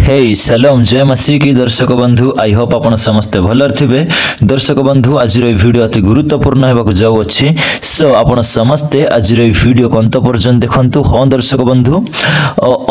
हे सलाम जय मसीह की दर्शक बंधु आई होप आपण समस्ते भलर थिबे। दर्शक बंधु आज वीडियो अति गुरुत्वपूर्ण होगा जाऊ अच्छी सो आपण समस्ते आज वीडियो अंत पर्यंत देखंतु। हाँ दर्शक बंधु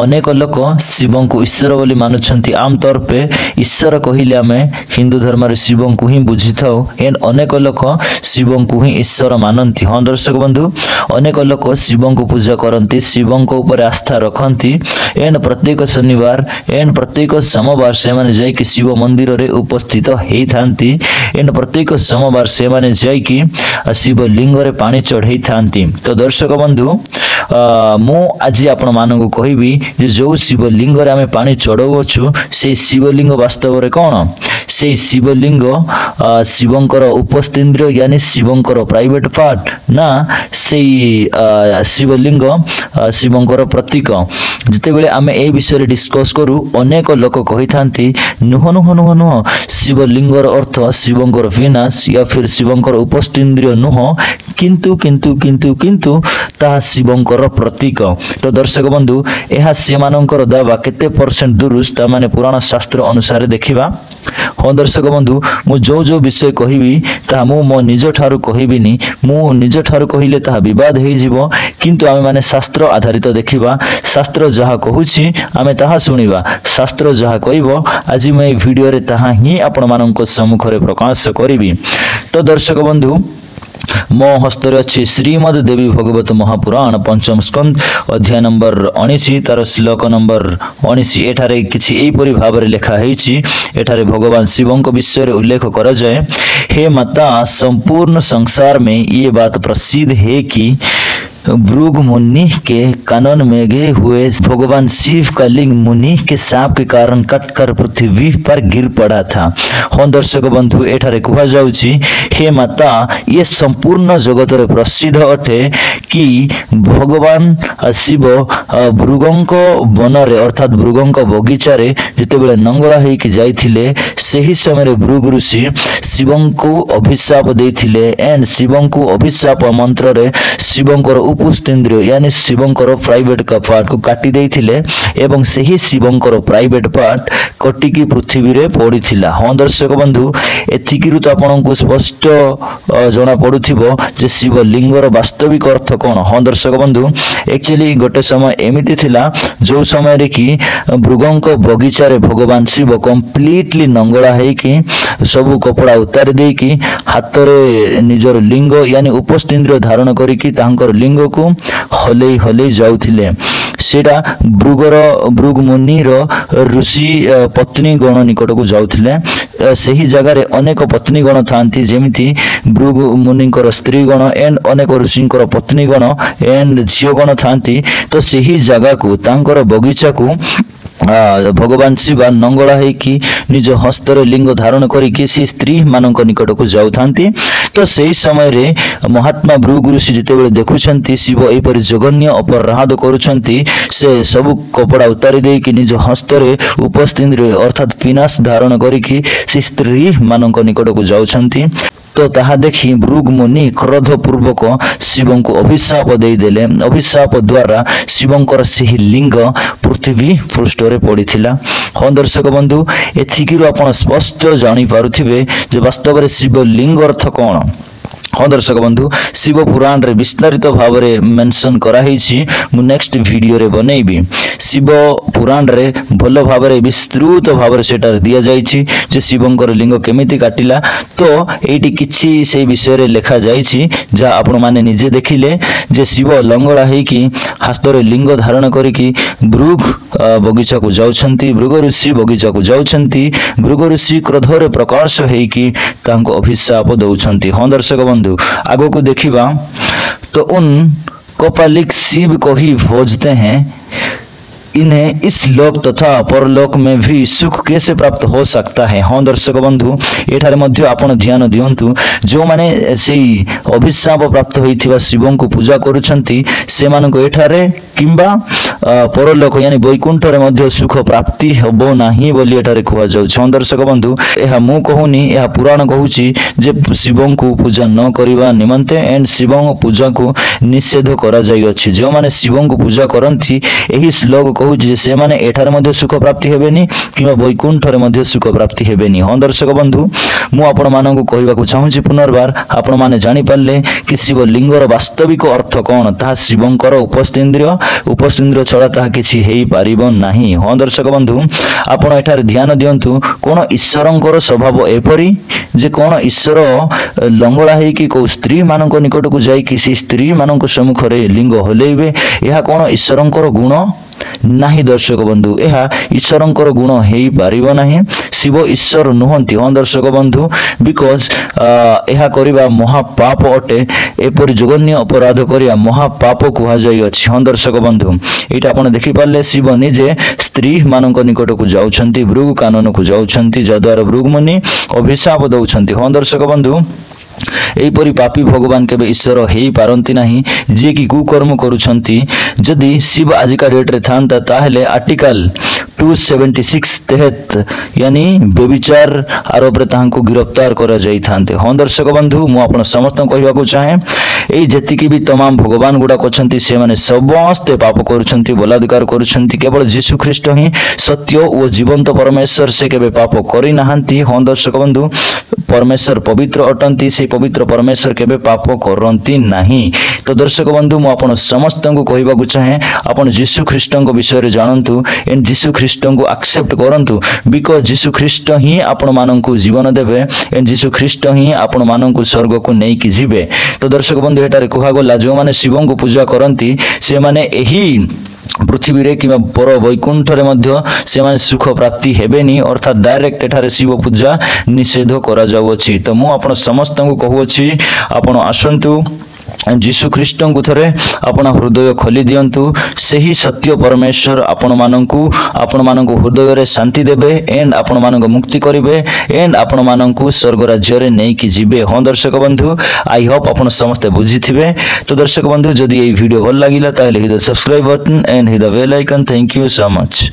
अनेक लोक शिव को ईश्वर बोली मानुछंती। आम तौर पे ईश्वर कहले आम हिंदू धर्म शिव को ही बुझी थाउ एंड अनेक लोक शिव को ही ईश्वर मानती। हाँ दर्शक बंधु अनेक लोक शिव को पूजा करती, शिव को ऊपर आस्था रखती एंड प्रत्येक शनिवार एंड प्रत्येक सोमवार से माने जाई शिव मंदिर रे उपस्थित हेई थांती एंड प्रत्येक सोमवार से माने जाई शिव लिंग रे पानी चढ़ाई थांती। तो दर्शक बंधु मु आज आपण मानक कहबी जे जो शिव लिंग रे आमे पानी चढ़ाउछु से शिवलिंग वास्तव रे कोन से शिवलिंग शिवंकर उपस्थिंद्र यानी शिवंकर प्राइवेट पार्ट ना से शिवलिंग शिवंकर प्रतीक। जिते बेले आमे ए विषय डिस्कस करू अनेक लोक कही थांती नुह नुह नुह नुह शिवलिंगर अर्थ शिवंकर विनाश या फिर शिवंकर उपस्थिंद्र नुह किंतु किंतु किंतु किंतु ता शिवंकर प्रतीक। तो दर्शक बंधु यह सेमानंकर दावा केते परसेंट दुरुस्त माने पुराण शास्त्र अनुसार देखिबा। हाँ दर्शक बंधु मु जो जो विषय कहबी ता मु मो निज ठारू कहबिनी, मु निज ठारू कहिले ता विवाद हे जिवो किंतु आमे माने शास्त्र आधारित देखिबा। शास्त्र जहा कहूछि आमे ताहा सुनिबा, शास्त्र जहा कहबो आज मैं वीडियो रे ताहा ही आपण माननको सम्मुख रे प्रकाश करिवि। तो दर्शक बंधु मो हस्तरे अच्छी श्रीमद देवी भगवत महापुराण पंचम स्कंद अध्याय नंबर 19 तार श्लोक नंबर 19 एठारे किछि एपरि भाबरे लेखा हेछि। एठारे भगवान शिवं को विषय उल्लेख करा जाए, हे माता संपूर्ण संसार में ये बात प्रसिद्ध है कि भृगु मुनि के कानन में गए हुए भगवान शिव का लिंग मुनि के सांप के कारण कटकर पृथ्वी पर गिर पड़ा था। हाँ दर्शक बंधु एठारे कहा जाउछि हे माता ये संपूर्ण जगत रे प्रसिद्ध अटे कि भगवान शिव भृगंक वन रे अर्थात भृगंक बगीचा रे जिते बेले नंगड़ा हे कि जाइथिले सही समय रे भृगु ऋषि शिवं को अभिशाप देथिले एंड शिवं को अभिशाप मंत्र रे शिवंकर उपस्थिंद्र यानी शिवंकर प्राइवेट का पार्ट को काटी देथिले एवं सही शिवंकर प्राइवेट पार्ट कटिकी पृथ्वी रे पड़ीथिला। हाँ दर्शक बंधु एथिकिरु तो आपनको स्पष्ट जना पड़ुथिबो जे शिव लिंगर वास्तविक अर्थ कोन। हाँ दर्शक बंधु एक्चुअली गोटे समय एमिति थिला जो समय रे कि भृगंक बगीचा रे भगवान शिव कंप्लीटली नंगड़ा है कि सब कपड़ा उतार दे कि हाथ रे निजर लिंग यानी उपस्थिंद्र धारण करी कि तांकर लिंग को हले हले जाउथिले। सेटा भृगु मुनि ऋषि पत्नी गण निकट को जाउथिले। सही जगह रे अनेक पत्नी गण थांती जेमिति भृगु मुनिकर स्त्री गण एंड अनेक ऋषिंकर पत्नी गण एंड झियो गण थांती। तो सही जगह को तांकर बगीचा को भगवान शिव नंगड़ा है कि निज हस्तर लिंग धारण करिकि से स्त्री मानक निकट को जाउथांती। तो सही समय रे महात्मा भृगु ऋषि जिते बेले देखुछंती शिव एपरि जघन्य अपराध करूछंती से सब कपड़ा उतारी दे कि निज हस्तरे उपस्थित अर्थात विनाश धारण करिकि से स्त्री मानक निकट को जाउछंती। तो ताहा देखि भृगु मुनि क्रोध पूर्वक शिवं को अभिशाप दे देले। अभिशाप द्वारा शिवंकर सही लिंग पृथ्वी पृष्ठ रे पड़ीथिला। हाँ दर्शक बंधु एथिकिरु आपण स्पष्ट जानि पारुथिबे जे वास्तव रे शिव लिंग अर्थ कोन। हाँ दर्शक बंधु शिव पुराण रे विस्तारित भाव रे मेंशन करा हेछि, मु नेक्स्ट वीडियो रे बनेइबी। शिव पुराण रे भलो भाव रे विस्तृत भाव रे सेटा दिया जाइछि जे शिवंकर लिंग केमिति काटिला। तो एठी किछि से विषय रे लेखा जाइछि जा आपण माने निजे देखिले जे शिव लंगड़ा है कि हाथ रे लिंग धारण करिकि भृगु बगीचा को जाउछंती, भृगु ऋषि बगीचा को जाउछंती। भृगु ऋषि क्रोध रे प्रकाश है कि तांको अभिशाप दउछंती। हाँ दर्शक बंधु आगो को देखिबा तो उन कपालिक शिव को ही भोजते हैं, इन्हें इस लोक तथा परलोक में भी सुख कैसे प्राप्त हो सकता है। हाँ दर्शक बंधु एठारे मध्य आपण ध्यान दियंतु जो माने सेई अभिशाप प्राप्त होइथिबा शिवं को पूजा करूछंती से मानको एठारे किंबा परलोक यानी वैकुंठ रे मध्य सुख प्राप्ति होबो नाही बोली एठारे कुआ जाउछ। हाँ दर्शक बंधु एहा मु कहूनी एहा पुराण कहूची जे शिवं को पूजा न करिवा निमंते एंड शिवं पूजा को निषेध करा जाय अछि। जो माने शिवं को पूजा करंती एही श्लोक कहूछि जे से माने एठार मध्ये सुख प्राप्ति हेबेनी किबा वैकुंठरे मध्ये सुख प्राप्ति हेबेनी। हां दर्शक बंधु मु आपण मानकु कहबाकू चाहूछि पुनर्बार आपण माने जानि पारले कि शिवलिंगर वास्तविक अर्थ कोन ता शिवंकर उपस्थिंद्रिय छड़ा ता किछि हेई पारिबो नाही। हां दर्शक बंधु आपण एठार ध्यान दियंतु कोन ईश्वरंकर स्वभाव एपरि जे कोन ईश्वर लंगड़ा हेई कि को स्त्री मानक निकट को जाई कि स्त्री मानक सम्मुख रे लिंग होलेइबे यह कोन ईश्वरंकर गुण नाही। दर्शक बंधु यह ईश्वरंकर गुण हेई पारिबो नाही। शिव ईश्वर नुहंती। हां दर्शक बंधु बिकॉज यह करिबा महापाप अटे एपरि जघन्य अपराध करिया महापाप कुहा जाई अछि। हां दर्शक बंधु एटा आपण देखि पारले शिव निजे स्त्री मानक निकट को जाउछंती भृगु कानन को जाउछंती जद्वारा भृगु मुनि अभिशाप दउछंती। हां दर्शक बंधु एपरि पापी भगवान केबे ईश्वर हेई पारंती नाही जे कि कुकर्म करूछंती। जदि शिव आजिका डेट रे थांता ताहेले आर्टिकल 276 तहत यानी बेविचार आरोप रे तांको गिरफ्तार करा जाई थांते। हां दर्शक बंधु मु आपण समस्त कहबाकू चाहे एई जेतिकी भी तमाम भगवान गुडा कोछंती से माने समस्त पाप करूछंती बलात्कार करूछंती केवल यीशु ख्रीष्ट ही सत्य ओ जीवंत परमेश्वर से केबे पाप करि नाहंती। हां दर्शक बंधु परमेश्वर पवित्र अटंती से पवित्र परमेश्वर केबे पाप करंती नाही। तो दर्शक बंधु मु आपण समस्त को कहबाकू चाहे आपण यीशु ख्रीष्टଙ୍କ विषय जानतु एंड यीशु ख्रीष्टଙ୍କୁ एक्सेप्ट करंतु बिकॉज यीशु ख्रीष्ट ही आपण माननकु जीवन देबे एंड यीशु ख्रीष्ट ही आपण माननकु स्वर्ग को नै कि जिबे। तो दर्शक बंधु एटारे कुहा गला जो माने शिवଙ୍କୁ पूजा करंती से माने एही पृथ्वी रे कि पर वैकुंठ रे मध्य से माने सुख प्राप्ति हेबेनी अर्थात डायरेक्ट एठारे शिव पूजा निषेध करा जाउ अछि। तो मु आपण समस्त को कहू अछि आपण आसंतु यीशु ख्रीष्ट को थरे अपना हृदय खोली दियंतु सही सत्य परमेश्वर आपण मानकु हृदय रे शांति देबे एंड आपण मानक मुक्ति करिवे एंड आपण मानकु स्वर्ग राज्य रे नै कि जिबे। हां दर्शक बंधु आई होप आपण समस्त बुझिथिबे। तो दर्शक बंधु जदि एई वीडियो भल लागिला ताले हित सब्सक्राइब बटन एंड हित bell icon. Thank you so much.